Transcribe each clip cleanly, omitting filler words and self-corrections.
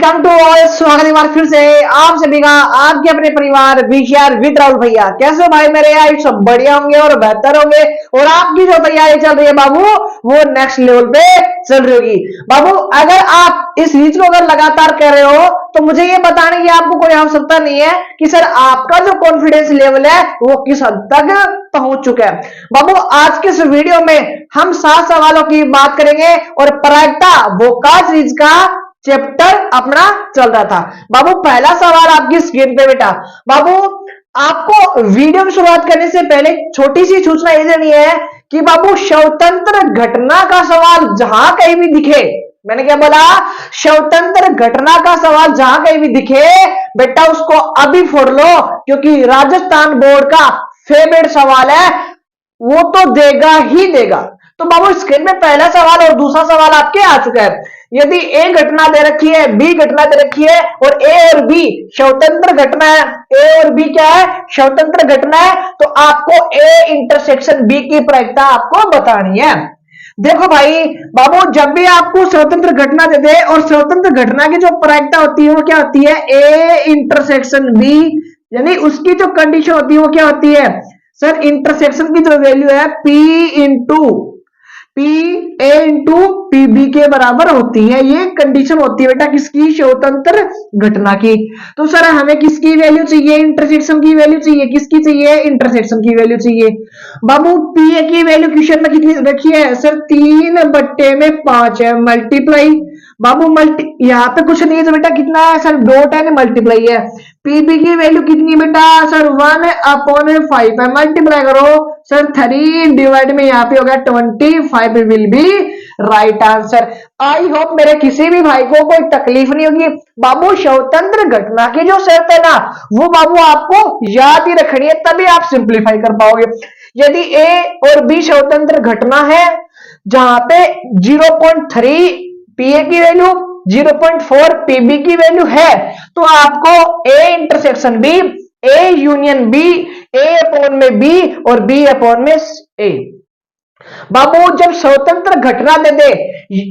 Welcome to all. स्वागत है बार फिर से आप सभी का आपके अपने परिवार वीकेआर विद राहुल भैया। कैसे हो भाई मेरे? यार सब बढ़िया होंगे और बेहतर होंगे और आपकी जो तैयारी चल रही है बाबू वो नेक्स्ट लेवल पे चल रही होगी। बाबू अगर आप इस रीच को अगर लगातार कर रहे हो तो मुझे ये बताने की आपको कोई आवश्यकता नहीं है कि सर आपका जो कॉन्फिडेंस लेवल है वो किस हद तक पहुंच चुका है। बाबू आज के इस वीडियो में हम 7 सवालों की बात करेंगे और प्रायिकता वोकाज रीच का चैप्टर अपना चल रहा था। बाबू पहला सवाल आपकी स्क्रीन पे बेटा। बाबू आपको वीडियो में शुरुआत करने से पहले छोटी सी सूचना ये देनी है कि बाबू स्वतंत्र घटना का सवाल जहां कहीं भी दिखे, मैंने क्या बोला, स्वतंत्र घटना का सवाल जहां कहीं भी दिखे बेटा उसको अभी फोड़ लो, क्योंकि राजस्थान बोर्ड का फेवरेट सवाल है, वो तो देगा ही देगा। तो बाबू स्क्रीन में पहला सवाल और दूसरा सवाल आपके आ चुका है। यदि ए घटना दे रखी है, बी घटना दे रखी है और ए और बी स्वतंत्र घटना है, ए और बी क्या है, स्वतंत्र घटना है, तो आपको ए इंटरसेक्शन बी की प्रायिकता आपको बतानी है। देखो भाई बाबू जब भी आपको स्वतंत्र घटना दे दे और स्वतंत्र घटना की जो प्रायिकता होती है वो क्या होती है, ए इंटरसेक्शन बी, यानी उसकी जो कंडीशन होती है वो क्या होती है सर, इंटरसेक्शन की जो वैल्यू है P A into P B के बराबर होती है। ये कंडीशन होती है बेटा किसकी, स्वतंत्र घटना की। तो सर हमें किसकी वैल्यू चाहिए, इंटरसेक्शन की वैल्यू चाहिए। किसकी चाहिए, इंटरसेक्शन की वैल्यू चाहिए। बाबू पी ए की वैल्यू क्वेश्चन में कितनी रखी है सर, 3/5 है, मल्टीप्लाई। बाबू यहाँ पे कुछ नहीं है तो बेटा कितना है सर, डॉट है, मल्टीप्लाई है। पीबी की वैल्यू कितनी बेटा सर, 1/5 है, मल्टीप्लाई करो सर, 3 डिवाइड में यहाँ पे हो गया 25 will be right answer. I hope मेरे किसी भी भाई को कोई तकलीफ नहीं होगी। बाबू स्वतंत्र घटना की जो शर्त है ना वो बाबू आपको याद ही रखनी है, तभी आप सिंप्लीफाई कर पाओगे। यदि ए और बी स्वतंत्र घटना है जहां पे 0.3 पीए की वैल्यू, 0.4 पीबी की वैल्यू है, तो आपको A intersection B, A union B, A upon में बी और बी अपॉन में ए। बाबू जब स्वतंत्र घटना दे दे,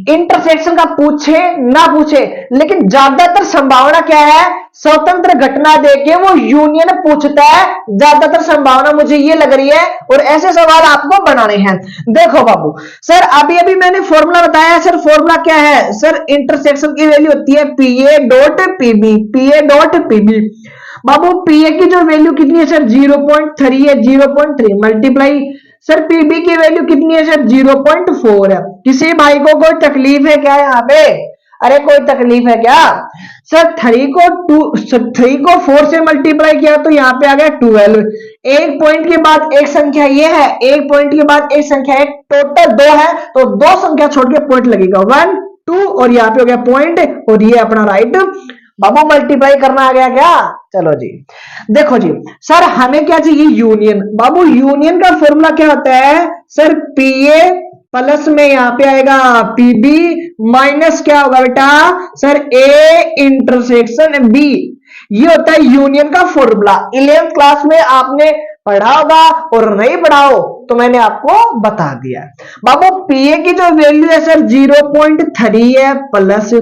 इंटरसेक्शन का पूछे ना पूछे, लेकिन ज्यादातर संभावना क्या है, स्वतंत्र घटना देके वो यूनियन पूछता है, ज्यादातर संभावना मुझे ये लग रही है, और ऐसे सवाल आपको बनाने हैं। देखो बाबू सर अभी अभी मैंने फॉर्मूला बताया सर, फॉर्मूला क्या है सर, इंटरसेक्शन की वैल्यू होती है पीए डॉट पीबी, पीए डॉट पीबी। बाबू पीए की जो वैल्यू कितनी है सर, 0.3 है, 0.3 मल्टीप्लाई सर पीबी की वैल्यू कितनी है सर, 0.4 है। किसी भाई को कोई तकलीफ है क्या यहाँ पे, अरे कोई तकलीफ है क्या सर, 3 को 4 से मल्टीप्लाई किया तो यहाँ पे आ गया 12। एक पॉइंट के बाद एक संख्या ये है, एक पॉइंट के बाद एक संख्या है, टोटल 2 है तो 2 संख्या छोड़ के पॉइंट लगेगा, 1 2 और यहाँ पे हो गया पॉइंट और ये अपना राइट। बाबू मल्टीप्लाई करना आ गया क्या, चलो जी। देखो जी सर हमें क्या चाहिए, यूनियन। बाबू यूनियन का फॉर्मूला क्या होता है सर, पीए प्लस में यहाँ पे आएगा पीबी माइनस क्या होगा बेटा सर, ए इंटरसेक्शन बी। ये होता है यूनियन का फॉर्मूला। 11th क्लास में आपने पढ़ा होगा और नहीं पढ़ा हो तो मैंने आपको बता दिया। बाबू पीए की जो वैल्यू है सर 0.3 है, प्लस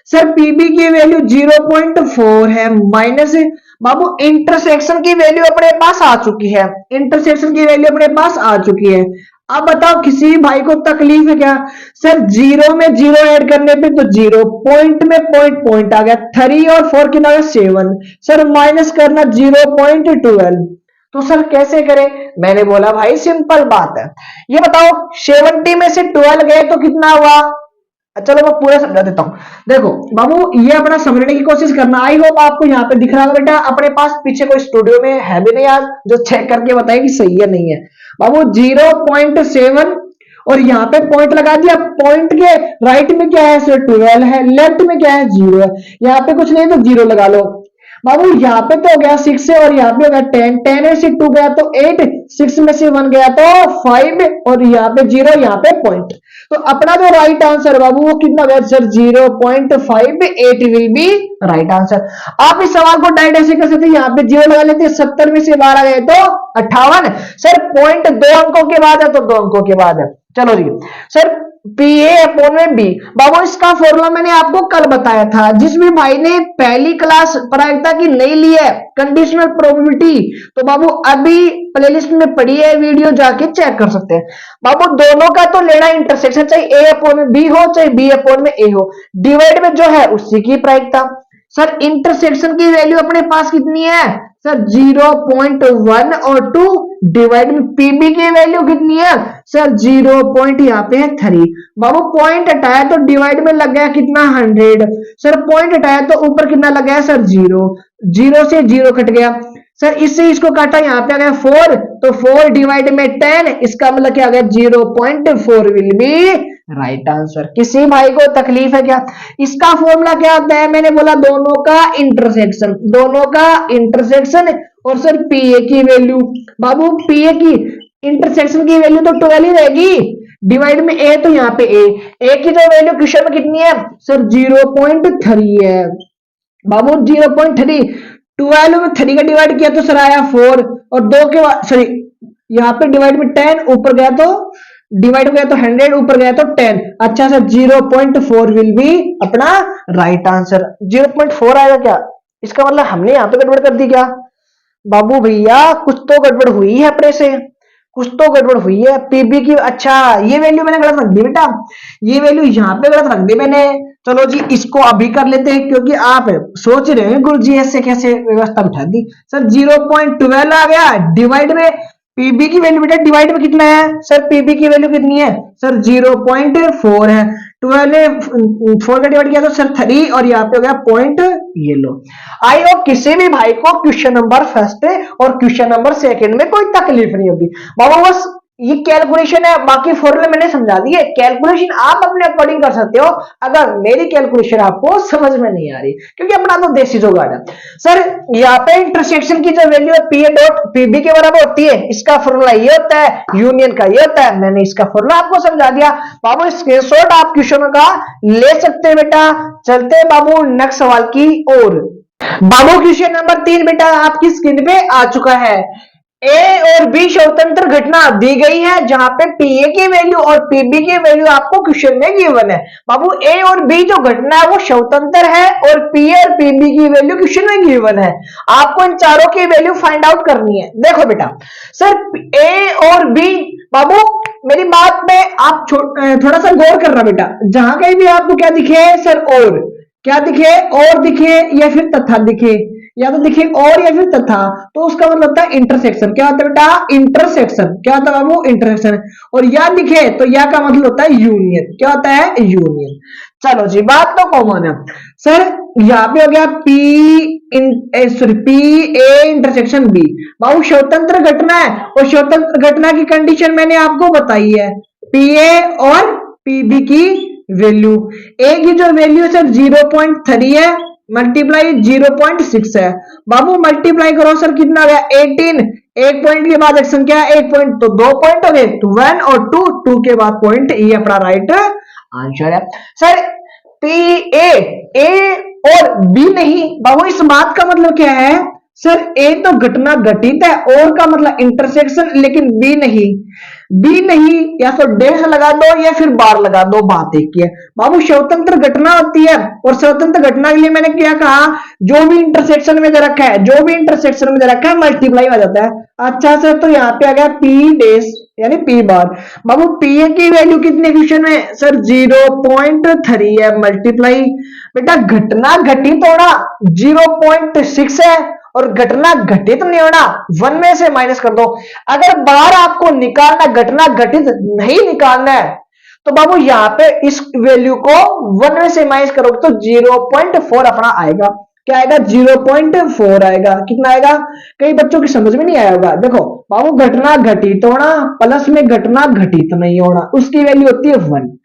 सर पीबी की वैल्यू 0.4 है, माइनस बाबू इंटरसेक्शन की वैल्यू अपने पास आ चुकी है, इंटरसेक्शन की वैल्यू अपने पास आ चुकी है। अब बताओ किसी भाई को तकलीफ है क्या सर, 0 में 0 ऐड करने पे तो 0, पॉइंट में पॉइंट आ गया, 3 और 4 कितना है 7, सर माइनस करना 0.12। तो सर कैसे करें, मैंने बोला भाई सिंपल बात है। ये बताओ 70 में से 12 गए तो कितना हुआ, चलो मैं पूरा समझा देता हूं। देखो बाबू ये अपना समझने की कोशिश करना, आई होप आपको यहाँ पे दिख रहा है बेटा, अपने पास पीछे कोई स्टूडियो में है भी नहीं यार जो चेक करके बताए कि सही है नहीं है। बाबू 0.7 और यहाँ पे पॉइंट लगा दिया, पॉइंट के राइट में क्या है सर 12 है, लेफ्ट में क्या है 0 है, यहाँ पे कुछ नहीं तो 0 लगा लो। बाबू यहाँ पे तो हो गया 6 और यहाँ पे हो गया 10, 10 में से 2 गया तो 8, 6 में से 1 गया तो 5 और यहाँ पे 0, यहाँ पे पॉइंट। तो अपना जो राइट आंसर बाबू वो कितना गया sir, 0.58 will be right answer. आप इस सवाल को डायरेक्ट ऐसे कर सकते हैं, यहाँ पे 0 लगा लेते हैं, 70 में से 12 गए तो 58 सर, पॉइंट 2 अंकों के बाद है तो 2 अंकों के बाद है। चलो जी सर पी ए अपॉन में बी। बाबू इसका फॉर्मूला मैंने आपको कल बताया था। जिस भी भाई ने पहली क्लास प्रायिकता की नहीं ली है, कंडीशनल प्रोबेबिलिटी, तो बाबू अभी प्लेलिस्ट में पड़ी है, वीडियो जाके चेक कर सकते हैं। बाबू दोनों का तो लेना इंटरसेक्शन, चाहे ए अपॉन में बी हो चाहे बी अपॉन में ए हो, डिवाइड में जो है उसी की प्रायिकता। सर इंटरसेक्शन की वैल्यू अपने पास कितनी है सर 0.1 और 2, डिवाइड में पीबी की वैल्यू कितनी है सर 0. यहाँ पे है 3। बाबू पॉइंट हटाया तो डिवाइड में लग गया कितना 100। सर पॉइंट हटाया तो ऊपर कितना लग गया सर 0, 0 से 0 कट गया। सर इससे इसको काटा, यहाँ पे आ गया 4, तो 4 डिवाइड में 10, इसका मतलब क्या आ गया 0.4 विल बी राइट आंसर। किसी भाई को तकलीफ है क्या? इसका फॉर्मूला क्या होता है? मैंने बोला दोनों का इंटरसेक्शन, दोनों का इंटरसेक्शन। और सर पीए की वैल्यू, बाबू पीए की इंटरसेक्शन की वैल्यू तो 12 ही रहेगी, डिवाइड में ए, तो यहाँ पे ए की जो वैल्यू क्वेश्चन में कितनी है सर 0.3 है। बाबू 0.3, 12 में 3 का डिवाइड किया तो सर आया 4, और 2 के बाद सॉरी यहाँ पे डिवाइड में 10, ऊपर गया तो डिवाइड हो गया तो 100, ऊपर गया तो 10। अच्छा सर 0.4 विल बी अपना राइट आंसर। 0.4 आएगा क्या? इसका मतलब हमने यहाँ पे गड़बड़ कर दी क्या? बाबू भैया कुछ तो गड़बड़ हुई है अपने से, कुछ तो गड़बड़ हुई है। पीबी की, अच्छा ये वैल्यू मैंने गलत रख दी बेटा, ये वैल्यू यहाँ पे गलत रख दी मैंने। चलो जी इसको अभी कर लेते हैं, क्योंकि आप सोच रहे हैं गुरु जी ऐसे कैसे व्यवस्था बिठा दी। सर 0.12 आ गया, डिवाइड में पीबी की वैल्यू बेटा डिवाइड में कितना है सर? पीबी की वैल्यू कितनी है सर 0.4 है। 12 ने 4 का डिवाइड किया तो सर 3, और यहाँ पे हो गया पॉइंट, ये लो। आई होप किसी भी भाई को क्वेश्चन नंबर फर्स्ट और क्वेश्चन नंबर सेकंड में कोई तकलीफ नहीं होगी। बाबा बस ये कैलकुलेशन है, बाकी फॉर्मूले मैंने समझा दिए, कैलकुलेशन आप अपने अकॉर्डिंग कर सकते हो अगर मेरी कैलकुलेशन आपको समझ में नहीं आ रही, क्योंकि अपना तो देसी जुगाड़ है। सर यहाँ पे इंटरसेक्शन की जो वैल्यू है पी ए डॉट पीबी के बराबर होती है, इसका फॉर्मूला ये होता है, यूनियन का ये होता है। मैंने इसका फॉर्मूला आपको समझा दिया। बाबू स्क्रीनशॉट आप क्वेश्चन का ले सकते हैं बेटा। चलते हैं बाबू नेक्स्ट सवाल की ओर। बाबू क्वेश्चन नंबर 3 बेटा आपकी स्क्रीन पे आ चुका है। ए और बी स्वतंत्र घटना दी गई है, जहां पे पीए की वैल्यू और पीबी की वैल्यू आपको क्वेश्चन में गिवन है। बाबू ए और बी जो घटना है वो स्वतंत्र है, और पीए और पीबी की वैल्यू क्वेश्चन में गिवन है। आपको इन चारों की वैल्यू फाइंड आउट करनी है। देखो बेटा सर ए और बी, बाबू मेरी बात में आप थोड़ा सा गौर करना बेटा। जहां कहीं भी आपको क्या दिखे सर, और क्या दिखे, और दिखे या फिर तथा दिखे, या तो दिखे और या फिर तथा, तो उसका मतलब होता है इंटरसेक्शन। क्या होता है बेटा? इंटरसेक्शन। क्या होता है बाबू? इंटरसेक्शन। और या दिखे तो या का मतलब होता है यूनियन। क्या होता है? यूनियन। चलो जी बात तो कॉमन है। सर यहाँ पे हो गया पी ए इंटरसेक्शन बी। बाबू स्वतंत्र घटना है, और स्वतंत्र घटना की कंडीशन मैंने आपको बताई है, पी ए और पीबी की वैल्यू। ए की जो वैल्यू है सर 0.3 है, मल्टीप्लाई 0.6 है। बाबू मल्टीप्लाई करो सर कितना गया 18, एक पॉइंट के बाद एक संख्या एक पॉइंट, तो 2 पॉइंट हो गए, 1 और 2, 2 के बाद पॉइंट, ये अपना राइट आंसर है। सर पी ए और बी नहीं, बाबू इस बात का मतलब क्या है सर? ए तो घटना घटित है, और का मतलब इंटरसेक्शन, लेकिन बी नहीं। बी नहीं, या तो डैश लगा दो या फिर बार लगा दो, बात एक ही है। बाबू स्वतंत्र घटना होती है, और स्वतंत्र घटना के लिए मैंने क्या कहा, जो भी इंटरसेक्शन में दे रखा है, जो भी इंटरसेक्शन में दे रखा है मल्टीप्लाई हो जाता है। अच्छा सर तो यहाँ पे आ गया पी डैश यानी P bar. Babu P A की वैल्यू कितने क्वेश्चन में सर 0.3 है, मल्टीप्लाई बेटा घटना घटित होना 0.6 है, और घटना घटित नहीं होना 1 में से माइनस कर दो। अगर बाहर आपको निकालना, घटना घटित नहीं निकालना है, तो बाबू यहाँ पे इस वैल्यू को 1 में से माइनस करोगे तो 0.4 अपना आएगा। क्या आएगा? 0.4 आएगा। कितना आएगा? कई बच्चों की समझ में नहीं आया होगा। देखो बाबू घटना घटित होना प्लस में घटना घटित नहीं होना, उसकी वैल्यू होती है 1।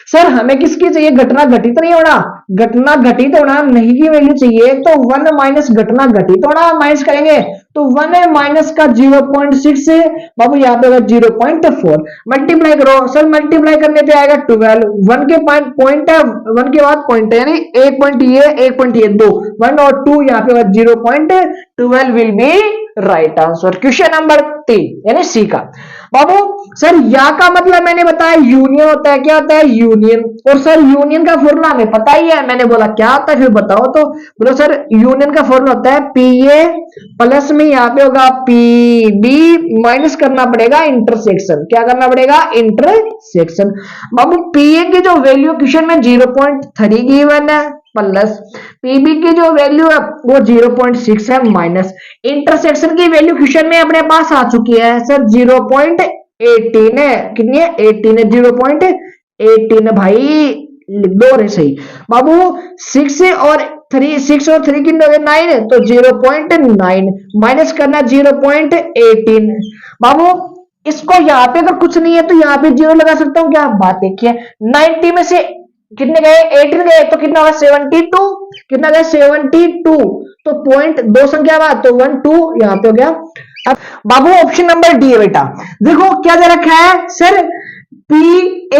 सर हमें किसकी चाहिए? घटना घटित नहीं होना, घटना घटित होना नहीं की वैल्यू चाहिए, तो 1 माइनस घटना घटित होना माइनस करेंगे, तो 1 है माइनस का 0.6 बाबू यहाँ पे होगा 0.4। मल्टीप्लाई करो सर, मल्टीप्लाई करने पे आएगा 12। 1 के पॉइंट है, 1 के बाद पॉइंट है, यानी एक पॉइंट ये 2, 1 और 2 यहाँ पे होगा 0.12 will be right answer. Question number 3 यानी सी का। बाबू सर या का मतलब मैंने बताया यूनियन होता है, क्या होता है यूनियन। और सर यूनियन का फॉर्मूला हमें पता ही है, मैंने बोला क्या होता है फिर बताओ तो। बोलो सर यूनियन का फॉर्मूला होता है पी ए प्लस में यहाँ पे होगा पी बी माइनस करना पड़ेगा इंटरसेक्शन, क्या करना पड़ेगा इंटरसेक्शन। बाबू पी ए की जो वैल्यू क्वेश्चन में 0.3 गिवन है प्लस पीबी की जो वैल्यू है वो 0.6 है माइनस इंटरसेक्शन की वैल्यू क्वेश्चन में अपने पास आ चुकी है सर 0.18 है, कितनी है 18 है, 0.18 भाई लिख दो रे सही। बाबू 6 और 3 कितने हो गए 9 तो 0.9 माइनस करना 0.18। बाबू इसको यहाँ पे अगर कुछ नहीं है तो यहाँ पे 0 लगा सकता हूँ क्या, बात देखिए 90 में से कितने गए 18 गए तो कितना होगा 72, कितना गया 72 तो पॉइंट दो संख्या बात तो 1 2 यहाँ पे हो गया। अब बाबू ऑप्शन नंबर डी है बेटा, देखो क्या दे रखा है सर पी ए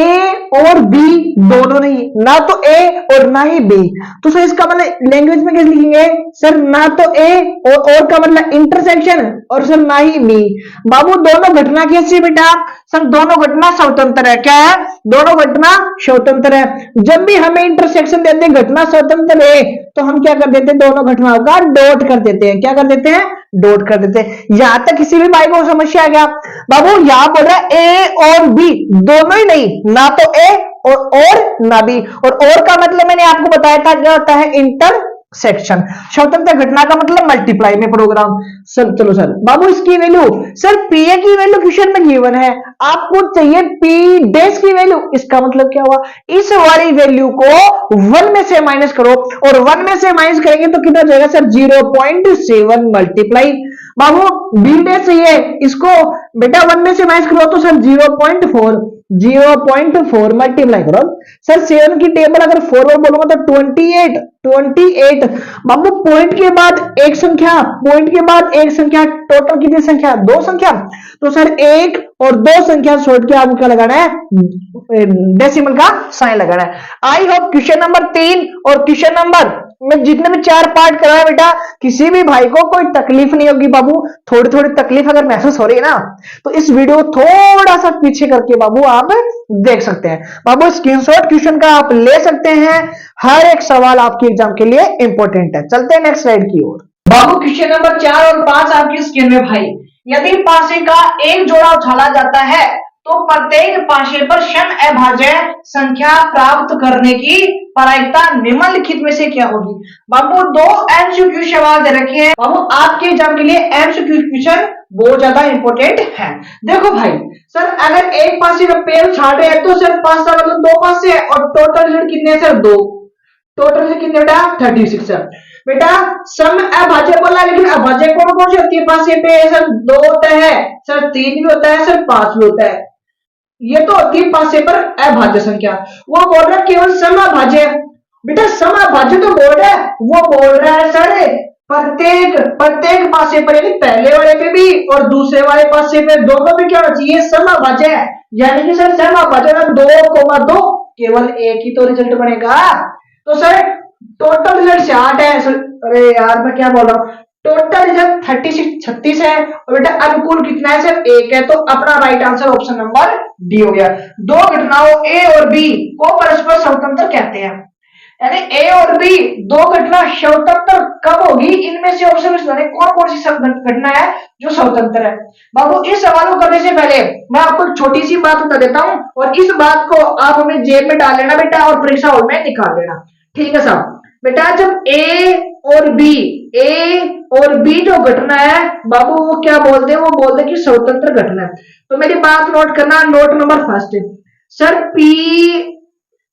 और बी दोनों नहीं, ना तो ए और ना ही बी, तो सर इसका मतलब लैंग्वेज में कैसे लिखेंगे सर ना तो ए और का मतलब इंटरसेक्शन और सर ना ही बी। बाबू दोनों घटना कैसी बेटा सर दोनों घटना स्वतंत्र है, क्या है दोनों घटना स्वतंत्र है। जब भी हमें इंटरसेक्शन देते हैं घटना स्वतंत्र है तो हम क्या कर देते हैं दोनों घटनाओं का डॉट कर देते हैं, क्या कर देते हैं डॉट कर देते हैं। यहां तक किसी भी भाई को समस्या आ गया। बाबू यहां बोल रहा है ए और बी दोनों ही नहीं, ना तो ए और ना बी, और का मतलब मैंने आपको बताया था क्या होता है इंटर सेक्शन। स्वतंत्र घटना का मतलब मल्टीप्लाई में प्रोग्राम। सर चलो सर बाबू इसकी वैल्यू सर पी ए की वैल्यू क्वेश्चन में गिवन है, आपको चाहिए पी डैश की वैल्यू, इसका मतलब क्या हुआ इस वाली वैल्यू को 1 में से माइनस करो और 1 में से माइनस करेंगे तो कितना जाएगा सर 0.7 मल्टीप्लाई। बाबू बी डैश चाहिए इसको बेटा 1 में से माइनस करो तो सर 0.4 मल्टीप्लाई करो सर 7 की टेबल अगर फॉरवर्ड बोलूंगा तो 28 बाबू पॉइंट के बाद एक संख्या, पॉइंट के बाद एक संख्या, टोटल कितनी संख्या दो संख्या, तो सर एक और दो संख्या छोड़ के आपको क्या लगाना है डेसिमल का साइन लगाना है। आई होप क्वेश्चन नंबर 3 और क्वेश्चन नंबर में जितने भी 4 पार्ट कराया बेटा किसी भी भाई को कोई तकलीफ नहीं होगी। बाबू थोड़ी थोड़ी तकलीफ अगर महसूस हो रही है ना तो इस वीडियो को थोड़ा सा पीछे करके बाबू आप देख सकते हैं। बाबू स्क्रीनशॉट क्वेश्चन का आप ले सकते हैं, हर एक सवाल आपके एग्जाम के लिए इंपॉर्टेंट है। चलते हैं नेक्स्ट स्लाइड की ओर। बाबू क्वेश्चन नंबर 4 और 5 आपकी स्क्रीन में भाई, यदि पासे का एक जोड़ा उछाला जाता है तो प्रत्येक पासे पर सम अभाज्य संख्या प्राप्त करने की प्रायिकता निम्नलिखित में से क्या होगी। बाबू दो एमसीक्यू सवाल दे रखे हैं बाबू आपके एग्जाम के लिए, एमसीक्यू क्वेश्चन बहुत ज्यादा इंपॉर्टेंट है। देखो भाई सर अगर एक पासे का पेड़ उछाल रहे हैं तो सर पासा मतलब दो पासे है और टोटल रिजल्ट कितने हैं सर दो, टोटल से कितने बेटा 36 है। बेटा सम अभाज्य बोला लेकिन अभाज्य कौन कौन सी होती है पासे पे सर दो होता है सर तीन भी होता है सर पांच भी होता है, ये तो होती है पासे पर अभाज्य संख्या। वो बोल रहा है केवल सम अभाज्य, बेटा सम अभाज्य तो बोल रहा है, वो बोल रहा है सर प्रत्येक पासे पर यानी पहले वाले पे भी और दूसरे वाले पासे पे दोनों पे क्या होना चाहिए सम अभाज्य है, यानी कि सर सम अभाज्य 2,2 केवल एक ही तो रिजल्ट बनेगा। तो सर टोटल रिजल्ट से 8 है सर, अरे यार मैं क्या बोल रहा हूँ, टोटल रिजल्ट 36 है और बेटा अनुकूल कितना है सर एक है, तो अपना right answer option number D हो गया। दो घटनाओं ए और बी को परस्पर स्वतंत्र कहते हैं, यानी ए और बी दो घटना स्वतंत्र कब होगी, इनमें से ऑप्शन में कौन कौन सी घटना है जो स्वतंत्र है। बाबू इस सवाल को करने से पहले मैं आपको छोटी सी बात बता देता हूं और इस बात को आप अपने जेब में डाल लेना बेटा और परीक्षा हॉल में निकाल लेना, ठीक है साहब। बेटा जब ए और बी जो घटना है बाबू वो क्या बोलते हैं, वो बोलते हैं कि स्वतंत्र घटना है। तो मेरी बात नोट करना, note number first sir P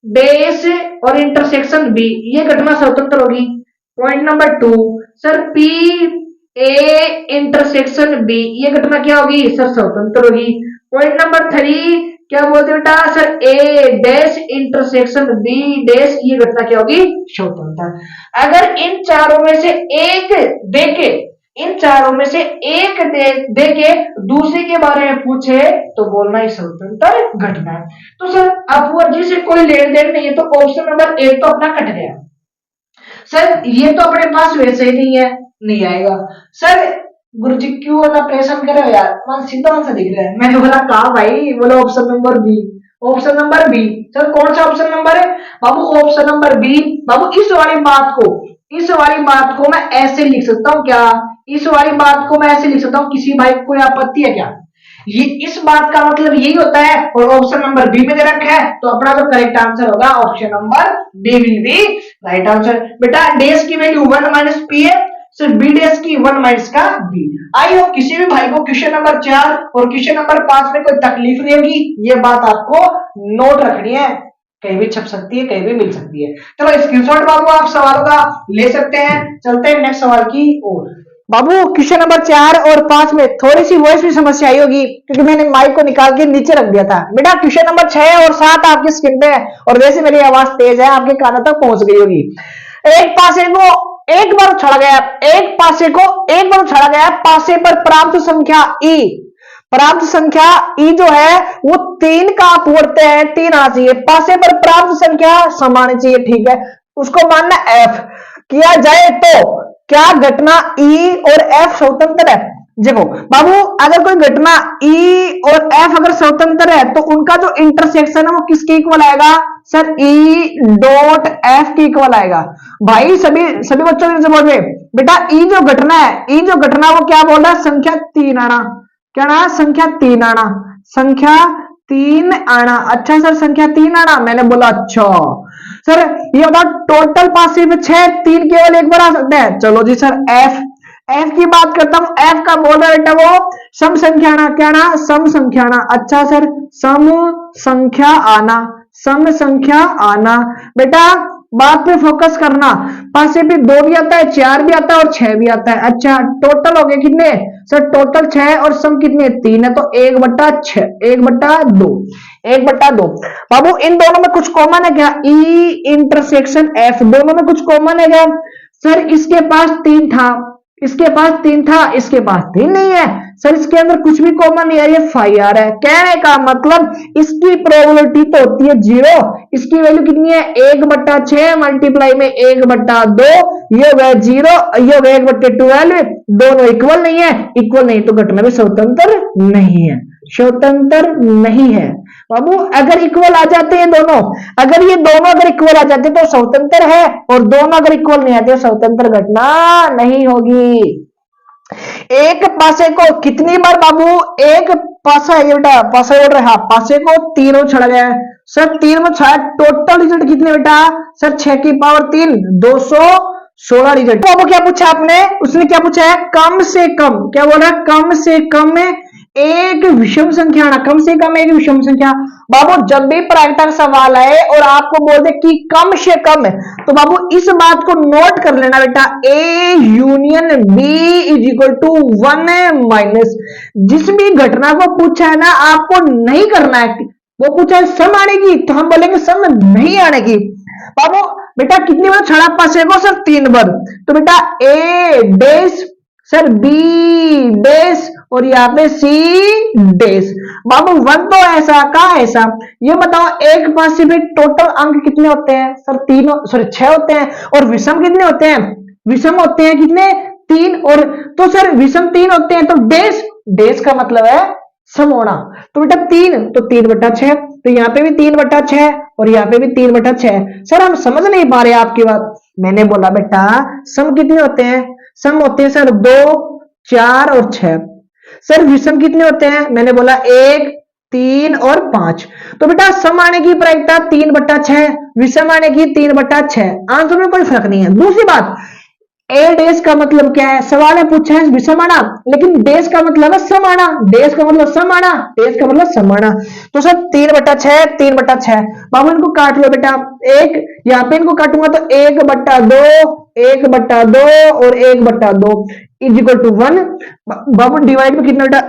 dash और इंटरसेक्शन बी ये घटना स्वतंत्र होगी। Point number 2 sir P A intersection B ये घटना क्या होगी सर स्वतंत्र होगी। पॉइंट नंबर 3 क्या बोलते बेटा सर ए डैश इंटरसेक्शन बी डैश ये घटना क्या होगी स्वतंत्र। अगर इन चारों में से एक देके देके दूसरे के बारे में पूछे तो बोलना ही स्वतंत्र घटना है। तो सर अपवर्जी से कोई लेन देन नहीं है तो ऑप्शन नंबर 1 तो अपना कट गया। सर ये तो अपने पास वैसे ही नहीं है, नहीं आएगा। सर गुरुजी क्यों ना परेशान करे हो यार, मन सीधा आंसर दिख रहा है। मैंने बोला कहा भाई, बोला option number B. Option number B. Sir कौन सा ऑप्शन नंबर है बाबू? Option number B. बाबू इस वाली बात को मैं ऐसे लिख सकता हूँ क्या? इस वाली बात को मैं ऐसे लिख सकता हूँ, किसी भाई को कोई आपत्ति है क्या? ये इस बात का मतलब यही होता है, और ऑप्शन नंबर बी में दे रखा है, तो अपना जो करेक्ट आंसर होगा option number B will be right answer. बेटा डेस की वैल्यू 1 माइनस पी है, सिर्फ बी डेस की 1 माइनस का बी। आई होप किसी भी भाई को क्वेश्चन नंबर 4 और क्वेश्चन नंबर 5 में कोई तकलीफ नहीं होगी, ये बात आपको नोट रखनी है, कहीं भी छप सकती है, कहीं भी मिल सकती है। चलो स्क्रीनशॉट बाबू आप सवालों का ले सकते हैं। चलते हैं नेक्स्ट सवाल की ओर। बाबू क्वेश्चन नंबर 4 और 5 में थोड़ी सी वॉइस में समस्या आई होगी, क्योंकि मैंने माइक को निकाल के नीचे रख दिया था। बेटा क्वेश्चन नंबर 6 और 7 आपकी स्क्रीन पे है, और वैसे मेरी आवाज तेज है, आपके कानों तक पहुंच गई होगी। एक पासे को एक बार उछाला गया, पासे पर प्राप्त संख्या ई, जो है वो 3 का अपवर्त्य है, 3 आना चाहिए। पासे पर प्राप्त संख्या समान चाहिए, ठीक है, उसको मानना एफ किया जाए तो क्या घटना ई और एफ स्वतंत्र है? देखो बाबू, अगर कोई घटना ई और एफ अगर स्वतंत्र है तो उनका जो इंटरसेक्शन है वो किसके इक्वल आएगा? सर ई डॉट एफ के इक्वल आएगा। भाई सभी बच्चों के जवाब में बेटा ई जो घटना वो क्या बोल रहा है? संख्या 3 आना। क्या ना? संख्या 3 आना, संख्या 3 आना। अच्छा सर संख्या 3 आना, मैंने बोला अच्छा सर ये बताओ टोटल पासिव 6, 3 केवल एक बार आ सकते हैं। चलो जी सर एफ की बात करता हूं, एफ का बोल रहा बेटा वो सम संख्या आना। क्या ना? सम संख्या आना। अच्छा सर सम संख्या आना। बेटा बात पे फोकस करना, पासे पे 2 भी आता है, 4 भी आता है और 6 भी आता है। अच्छा टोटल हो गए कितने? सर टोटल 6 और सम कितने? 3 है, तो 1/6, 1/2 बाबू। इन दोनों में कुछ कॉमन है क्या? ई इंटरसेक्शन एफ, दोनों में कुछ कॉमन है क्या? सर इसके पास 3 था, इसके पास 3 नहीं है सर, इसके अंदर कुछ भी कॉमन नहीं है, ये 5 आ रहा है। कहने का मतलब इसकी प्रोबेबिलिटी तो होती है 0, इसकी वैल्यू कितनी है? 1/6 मल्टीप्लाई में 1/2, ये हो गया 0, ये हो गया 1/12। दोनों इक्वल नहीं तो घटना भी स्वतंत्र नहीं है बाबू। अगर इक्वल आ जाते हैं दोनों, अगर ये दोनों अगर इक्वल आ जाते तो स्वतंत्र है, और दोनों अगर इक्वल नहीं आते स्वतंत्र घटना नहीं होगी। एक पासे को कितनी बार बाबू? एक पासा है बेटा, पासा उड़ रहा, पासे को 3 उछाला गया है सर, 3 में 6, टोटल रिजल्ट कितने बेटा? सर 6 की पावर 3, 216 रिजल्ट। तो अब क्या पूछा आपने? उसने क्या पूछा है? कम से कम, क्या बोला? कम से कम में एक विषम संख्या आना, कम से कम एक विषम संख्या। बाबू जब भी प्रायिकता का सवाल आए और आपको बोल दे कि कम से कम है, तो बाबू इस बात को नोट कर लेना बेटा, A union B is equal to 1 minus. जिस भी घटना को पूछा है ना, आपको नहीं करना है, वो पूछा है सम आने की, तो हम बोलेंगे सम नहीं आने की। बाबू बेटा कितनी बार छड़ा पास है? सर 3 बार। तो बेटा ए डेस, सर बी डेस, और यहाँ पे सी डेस। बाबू 1 तो ऐसा का ऐसा। ये बताओ एक पासे पे टोटल अंक कितने होते हैं? सर 6 होते हैं, और विषम कितने होते हैं? विषम होते हैं कितने? 3। और तो सर विषम 3 होते हैं, तो डेस का मतलब है सम होना। तो बेटा 3, तो 3/6, तो यहाँ पे भी 3/6 और यहाँ पे भी 3/6। सर हम समझ नहीं पा रहे आपकी बात। मैंने बोला बेटा सम कितने होते हैं? सम होते हैं सर 2, 4 और 6। सर विषम कितने होते हैं? मैंने बोला 1, 3 और 5। तो बेटा सम आने की प्रायिकता 3/6, विषम आने की 3/6, आंसर में कोई फर्क नहीं है। दूसरी बात, ए डेस का मतलब क्या है? सवाल में पूछा है विषम आना, लेकिन डेस का मतलब है सम आना, डेस का मतलब सम आना, डेस का मतलब सम आना। तो सर 3/6, 3/6। बाबू इनको काट लो बेटा, एक यहाँ पे इनको काटूंगा तो 1/2 और 1/2 इज इक्वल टू 1। बाबू डिवाइड में कितना बेटा?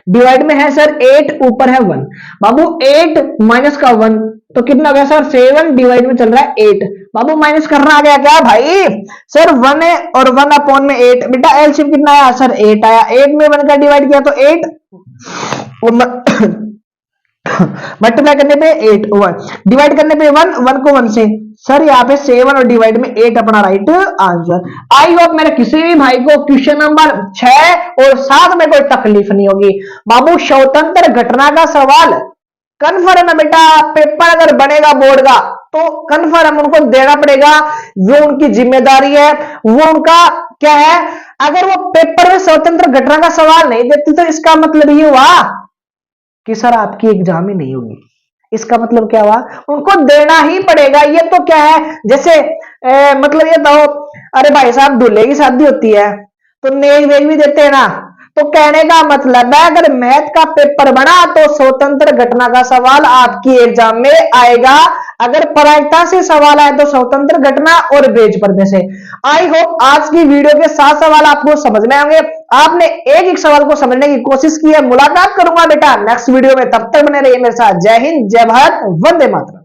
डिवाइड में है सर 8, ऊपर है 1। बाबू 8 माइनस का 1 तो कितना हो गया सर? 7, डिवाइड में चल रहा है 8। बाबू माइनस करना आ गया क्या भाई? सर 1 है और 1/8। बेटा एलसीएम कितना आया? सर 8 आया। 8 में 1 का डिवाइड किया तो 8, मल्टीप्लाई करने पे 8 1 डिवाइड करने पे 1 1 को 1 से सर यहाँ पे 7 और डिवाइड में 8 अपना राइट आंसर। आई होप मेरे किसी भी भाई को क्वेश्चन नंबर 6 और 7 में कोई तकलीफ नहीं होगी। बाबू स्वतंत्र घटना का सवाल कन्फर्म है बेटा, पेपर अगर बनेगा बोर्ड का तो कन्फर्म उनको देना पड़ेगा, वो उनकी जिम्मेदारी है, वो उनका क्या है। अगर वो पेपर में स्वतंत्र घटना का सवाल नहीं देते तो इसका मतलब ये हुआ कि सर आपकी एग्जाम ही नहीं होगी। इसका मतलब क्या हुआ, उनको देना ही पड़ेगा। ये तो क्या है, जैसे मतलब ये तो अरे भाई साहब दूल्हे की शादी होती है तो नेक वेग भी देते हैं ना। तो कहने का मतलब है अगर मैथ का पेपर बना तो स्वतंत्र घटना का सवाल आपकी एग्जाम में आएगा। अगर प्रायिकता से सवाल आए तो स्वतंत्र घटना और बेज पर में से। आई होप आज की वीडियो के 7 सवाल आपको समझ में आएंगे। आपने एक एक सवाल को समझने की कोशिश की है। मुलाकात करूंगा बेटा नेक्स्ट वीडियो में, तब तक बने रहिए मेरे साथ। जय हिंद, जय भारत, वंदे मातरम।